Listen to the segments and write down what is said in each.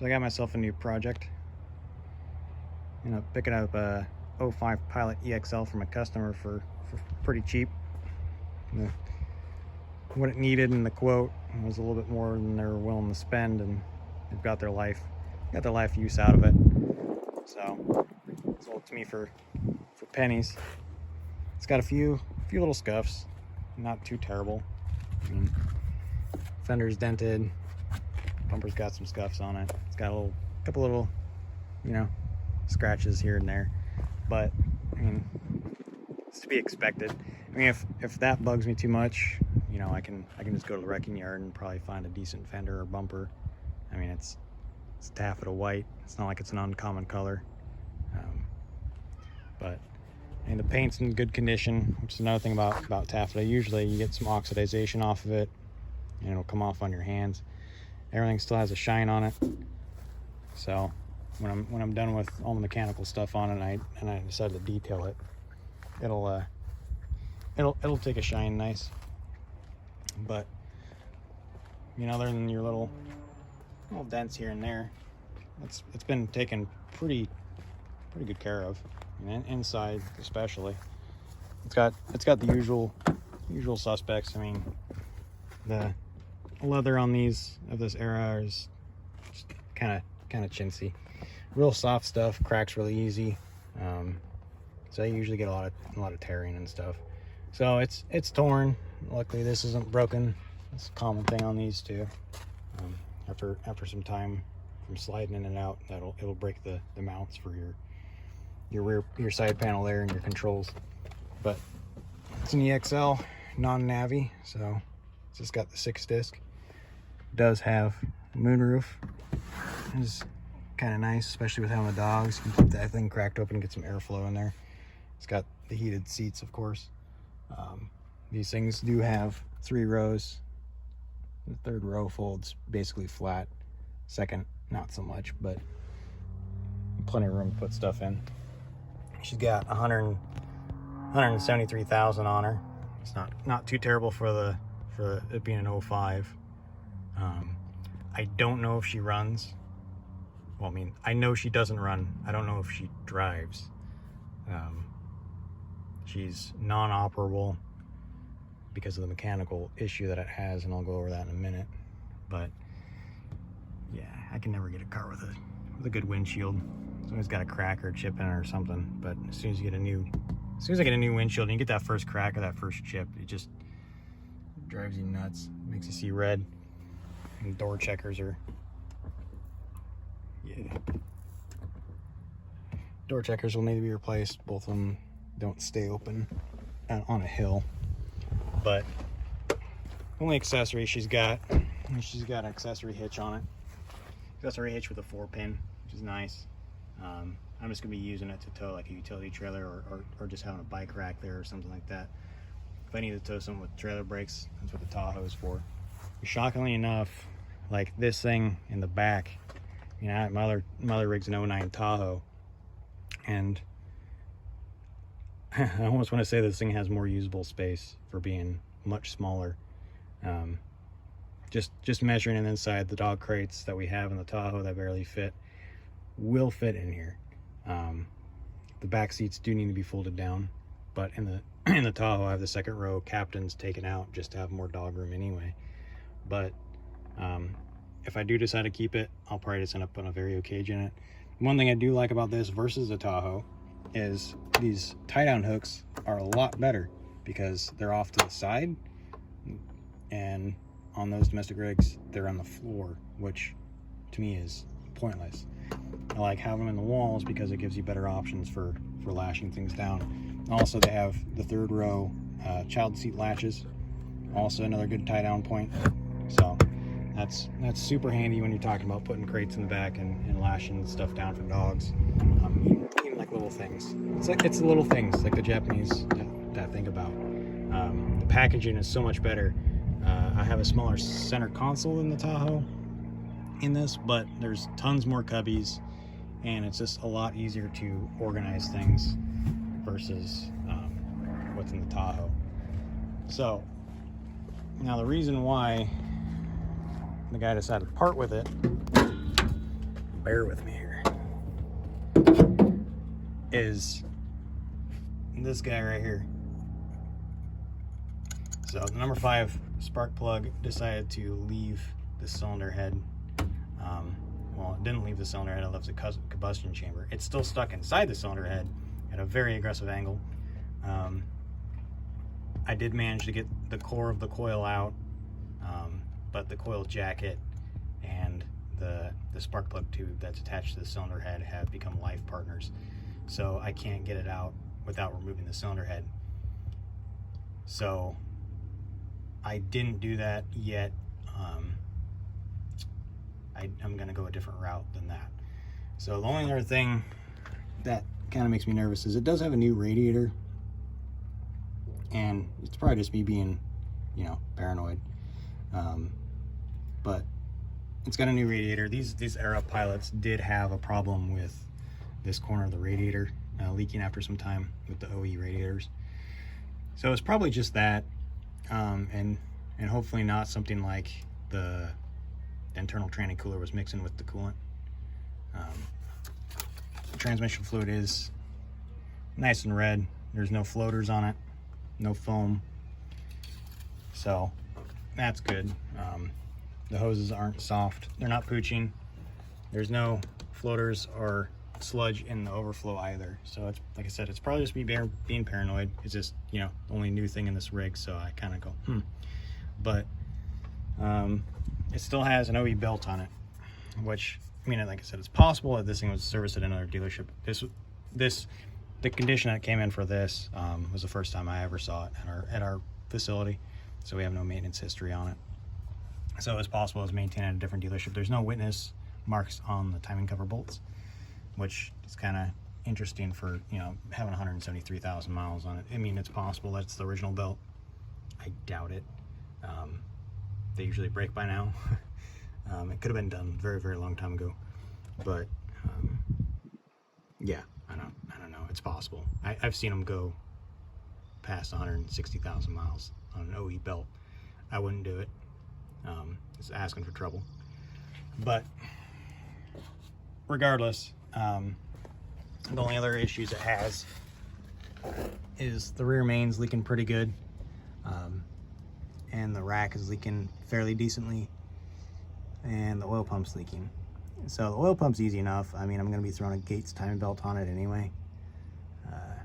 So I got myself a new project. Picking up a 05 Pilot EXL from a customer for pretty cheap. What it needed in the quote was a little bit more than they were willing to spend, and they've got their life use out of it. So sold it to me for pennies. It's got a few little scuffs, not too terrible. I mean, fender's dented, bumper's got some scuffs on it. It's got a couple little, scratches here and there, but I mean, it's to be expected. I mean, if that bugs me too much, I can just go to the wrecking yard and probably find a decent fender or bumper. I mean, it's taffeta white. It's not like it's an uncommon color, but and the paint's in good condition, which is another thing about taffeta. Usually you get some oxidization off of it and it'll come off on your hands. Everything still has a shine on it. So when I'm done with all the mechanical stuff on it and I decide to detail it, it'll take a shine nice. But other than your little dents here and there, it's been taken pretty good care of. And inside especially, it's got the usual suspects. I mean, the leather on these of this era is just kind of chintzy, real soft stuff, cracks really easy. So you usually get a lot of tearing and stuff. So it's torn. Luckily this isn't broken. It's a common thing on these too. After some time from sliding in and out, it'll break the mounts for your side panel there and your controls. But it's an EXL, non-Navi, so it's just got the 6-disc. It does have a moonroof. It's kind of nice, especially with having the dogs. You can keep that thing cracked open and get some airflow in there. It's got the heated seats, of course. These things do have 3 rows. The third row folds basically flat. Second, not so much, but plenty of room to put stuff in. She's got 173,000 on her. It's not too terrible for it being an 05. I don't know if she runs. Well, I mean, I know she doesn't run. I don't know if she drives. She's non-operable because of the mechanical issue that it has, and I'll go over that in a minute. But yeah, I can never get a car with a good windshield. It's always got a crack or a chip in it or something. But as soon as I get a new windshield and you get that first crack or that first chip, it just drives you nuts. Makes you see red. And door checkers are, door checkers will need to be replaced. Both of them don't stay open on a hill. But only accessory she's got an accessory hitch on it. Accessory hitch with a 4-pin, which is nice. I'm just gonna be using it to tow like a utility trailer or just having a bike rack there or something like that. If I need to tow something with trailer brakes, that's what the Tahoe is for. Shockingly enough, like this thing in the back, my other rig's an 09 Tahoe, and I almost want to say this thing has more usable space for being much smaller. Just measuring it inside, the dog crates that we have in the Tahoe that barely fit will fit in here. The back seats do need to be folded down, but in the Tahoe I have the second row captains taken out just to have more dog room anyway. But if I do decide to keep it, I'll probably just end up putting a Vario cage in it. One thing I do like about this versus the Tahoe is these tie-down hooks are a lot better because they're off to the side, and on those domestic rigs they're on the floor, which to me is pointless. I like having them in the walls because it gives you better options for lashing things down. Also, they have the third row child seat latches, also another good tie-down point. So that's super handy when you're talking about putting crates in the back and lashing stuff down for dogs. Even like little things. It's the little things like the Japanese that think about. The packaging is so much better. I have a smaller center console than the Tahoe in this, but there's tons more cubbies, and it's just a lot easier to organize things versus what's in the Tahoe. So now the reason why the guy decided to part with it bear with me here, is this guy right here. So the number 5 spark plug decided to leave the cylinder head. Well, it didn't leave the cylinder head, it left the combustion chamber. It's still stuck inside the cylinder head at a very aggressive angle. I did manage to get the core of the coil out, but the coil jacket and the spark plug tube that's attached to the cylinder head have become life partners. So I can't get it out without removing the cylinder head. So I didn't do that yet. I'm gonna go a different route than that. So the only other thing that kind of makes me nervous is it does have a new radiator, and it's probably just me being, you know, paranoid. But it's got a new radiator. These Aero pilots did have a problem with this corner of the radiator leaking after some time with the OE radiators. So it's probably just that, and hopefully not something like the internal tranny cooler was mixing with the coolant. The transmission fluid is nice and red. There's no floaters on it, no foam, so that's good. The hoses aren't soft, they're not pooching. There's no floaters or sludge in the overflow either. So it's, like I said, it's probably just me being paranoid. It's just, you know, the only new thing in this rig, so I kind of go, But it still has an OE belt on it, which, I mean, like I said, it's possible that this thing was serviced at another dealership. The condition that came in for this was the first time I ever saw it at our facility, so we have no maintenance history on it. So it's possible it was maintained at a different dealership. There's no witness marks on the timing cover bolts, which is kind of interesting for, you know, having 173,000 miles on it. I mean, it's possible that's the original belt. I doubt it. They usually break by now. It could have been done a very, very long time ago, but yeah, I don't know. It's possible. I've seen them go past 160,000 miles on an OE belt. I wouldn't do it. It's asking for trouble. But regardless, the only other issues it has is the rear main's leaking pretty good, and the rack is leaking fairly decently, and the oil pump's leaking. So the oil pump's easy enough. I mean, I'm going to be throwing a Gates timing belt on it anyway.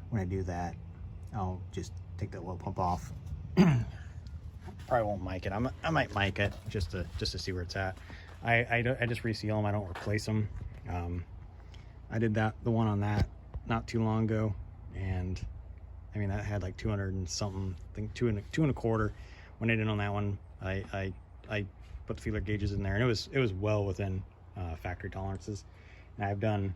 When I do that, I'll just take the oil pump off. Probably won't mic it. I might mic it just to see where it's at. I just reseal them. I don't replace them. I did the one on that not too long ago, and I mean, that had like 200 and something, I think 2 and a quarter. When I did on that one, I put the feeler gauges in there, and it was well within factory tolerances. And I've done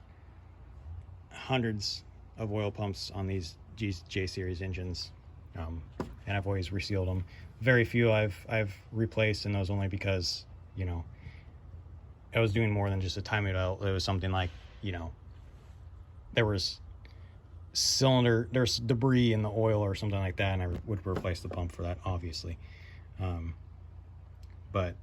hundreds of oil pumps on these J series engines, and I've always resealed them. Very few I've replaced, and those only because, you know, I was doing more than just a timing belt. It was something like, you know, there's debris in the oil or something like that, and I would replace the pump for that, obviously. But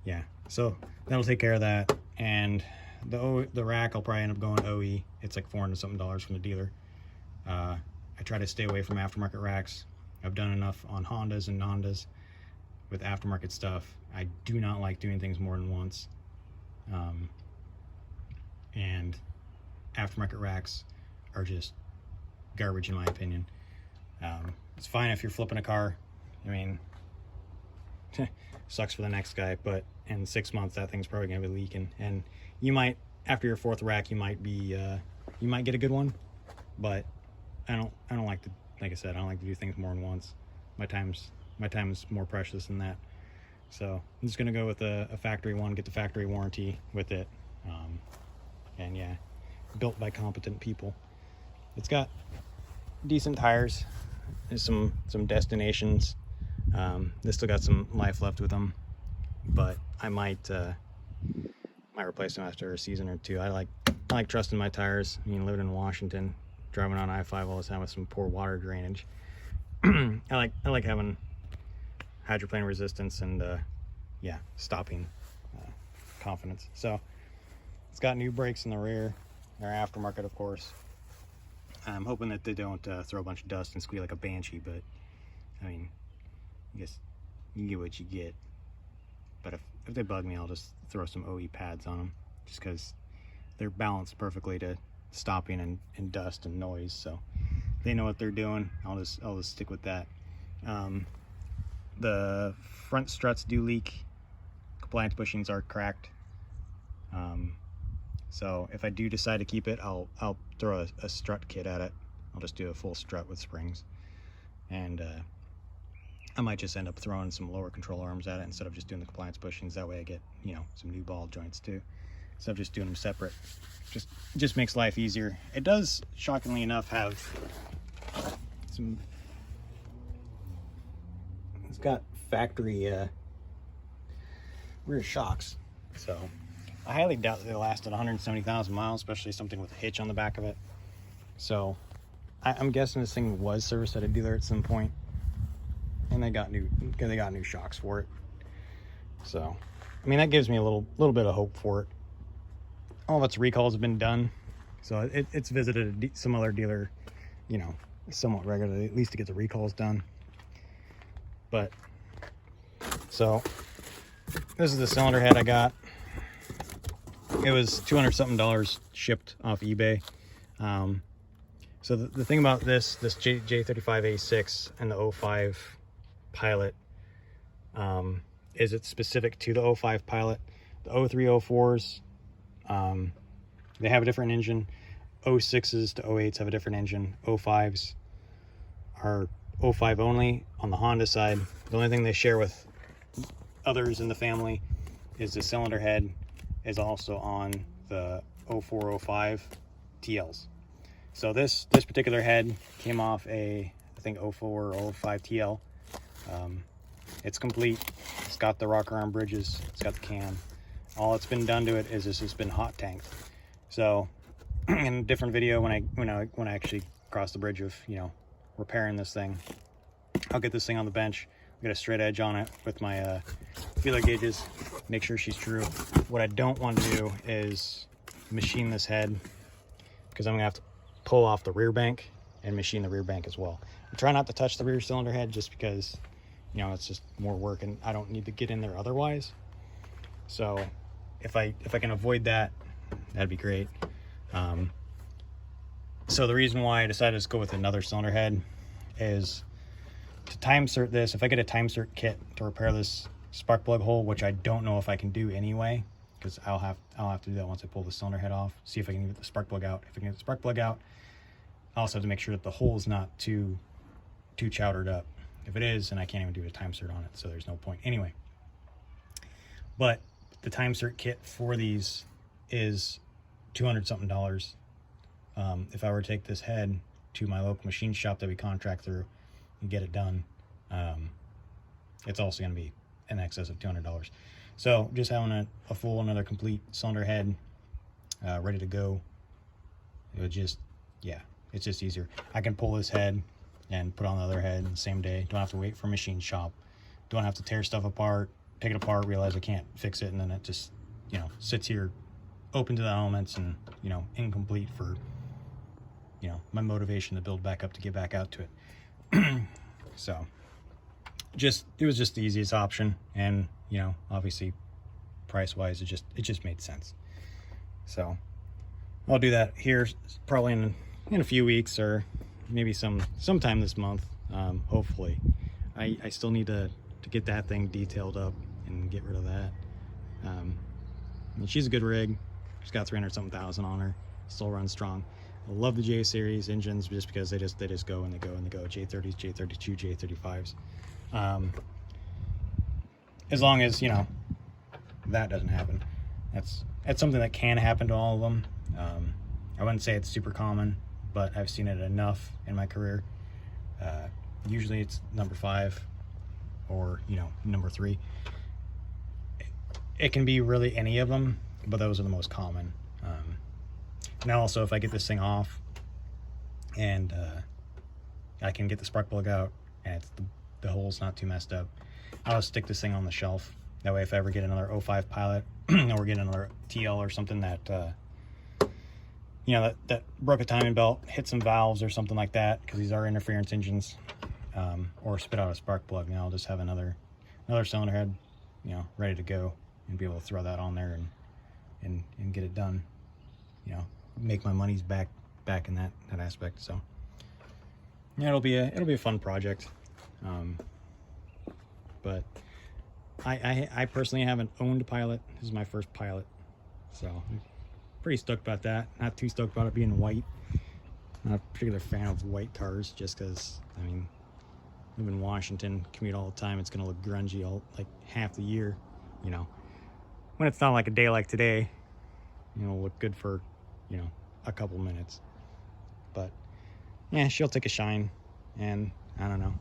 yeah, so that'll take care of that. And the rack, I'll probably end up going OE. It's like $400 something from the dealer. I try to stay away from aftermarket racks. I've done enough on Hondas and Nondas with aftermarket stuff. I do not like doing things more than once. And aftermarket racks are just garbage in my opinion. It's fine if you're flipping a car. I mean, sucks for the next guy, but in 6 months that thing's probably gonna be leaking, and you might, after your 4th rack, you might get a good one. But I don't like to, like I said, I don't like to do things more than once. My time is more precious than that. So I'm just gonna go with a factory one, get the factory warranty with it, and yeah, built by competent people. It's got decent tires. There's some destinations. They still got some life left with them, but I might replace them after a season or two. I like trusting my tires. I mean, living in Washington, driving on I-5 all the time with some poor water drainage. I like having hydroplane resistance and yeah, stopping confidence. So It's got new brakes in the rear. They're aftermarket, of course. I'm hoping that they don't throw a bunch of dust and squeal like a Banshee, but I mean, I guess you get what you get. But if they bug me, I'll just throw some OE pads on them, just because they're balanced perfectly to stopping and dust and noise. So they know what they're doing. I'll just stick with that. The front struts do leak. Compliance bushings are cracked. So if I do decide to keep it, I'll throw a strut kit at it. I'll just do a full strut with springs, and I might just end up throwing some lower control arms at it instead of just doing the compliance bushings. That way I get, you know, some new ball joints too, instead of just doing them separate. Just makes life easier. It does, shockingly enough, have some, it's got factory rear shocks, so I highly doubt that they lasted 170,000 miles, especially something with a hitch on the back of it. So I'm guessing this thing was serviced at a dealer at some point, and they got new shocks for it. So I mean, that gives me a little bit of hope for it. All of its recalls have been done, so it's visited some other dealer, you know, somewhat regularly, at least to get the recalls done. But so this is the cylinder head I got. It was $200 something shipped off eBay. So the thing about this J35A6 and the 05 Pilot is it's specific to the 05 Pilot. The 03, 04s, they have a different engine. 06s to 08s have a different engine. 05s are 05 only on the Honda side. The only thing they share with others in the family is the cylinder head is also on the 04, 05 TLs. So this particular head came off a, I think, 04 or 05 TL. It's complete. It's got the rocker arm bridges. It's got the cam. All it's been done to it is it's been hot tanked. So in a different video, when I actually cross the bridge of, you know, repairing this thing, I'll get this thing on the bench, get a straight edge on it with my feeler gauges, make sure she's true. What I don't want to do is machine this head, because I'm gonna have to pull off the rear bank and machine the rear bank as well. I try not to touch the rear cylinder head just because, you know, it's just more work and I don't need to get in there otherwise. So if I can avoid that, that'd be great. So the reason why I decided to go with another cylinder head is to time cert this. If I get a time cert kit to repair this spark plug hole, which I don't know if I can do anyway, because I'll have to do that once I pull the cylinder head off, see if I can get the spark plug out. If I can get the spark plug out, I also have to make sure that the hole is not too chowdered up. If it is, then I can't even do a time cert on it, so there's no point anyway. But the time cert kit for these is $200 something. If I were to take this head to my local machine shop that we contract through and get it done, it's also going to be in excess of $200. So just having a full, another complete cylinder head ready to go, it would just, yeah, it's just easier. I can pull this head and put on the other head the same day. Don't have to wait for a machine shop. Don't have to tear stuff apart, take it apart, realize I can't fix it, and then it just, you know, sits here open to the elements and, you know, incomplete for, you know, my motivation to build back up to get back out to it. So it was just the easiest option, and, you know, obviously price wise it just made sense. So I'll do that here probably in a few weeks, or maybe sometime this month. Hopefully. I still need to get that thing detailed up and get rid of that. And she's a good rig. She's got 300 something thousand on her, still runs strong. I love the J series engines just because they just go and they go and they go. J30s, J32, J35s. As long as, you know, that doesn't happen. That's something that can happen to all of them. I wouldn't say it's super common, but I've seen it enough in my career. Usually it's number 5 or, you know, number 3. It can be really any of them, but those are the most common. Now also, if I get this thing off and I can get the spark plug out and the hole's not too messed up, I'll just stick this thing on the shelf That way, if I ever get another 05 Pilot or get another TL or something that, you know, that broke a timing belt, hit some valves or something like that, because these are interference engines, or spit out a spark plug, you know, I'll just have another cylinder head, you know, ready to go, and be able to throw that on there and get it done. You know, make my monies back in that aspect. So yeah, it'll be a fun project. But I personally haven't owned a Pilot. This is my first Pilot, so I'm pretty stoked about that. Not too stoked about it being white. Not a particular fan of white cars, just because, I mean, live in Washington, commute all the time. It's gonna look grungy all like half the year, you know. When it's not like a day like today, you know, look good for, you know, a couple minutes. But yeah, she'll take a shine, and I don't know.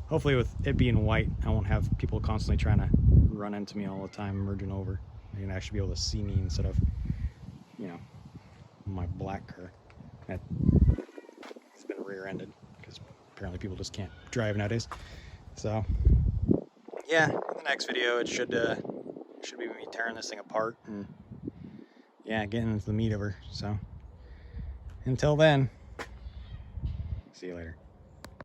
Hopefully with it being white, I won't have people constantly trying to run into me all the time, merging over. They can actually be able to see me instead of, you know, my black car. It's been rear-ended because apparently people just can't drive nowadays. So yeah, in the next video it should be me tearing this thing apart and yeah, getting into the meat of her. So until then, see you later.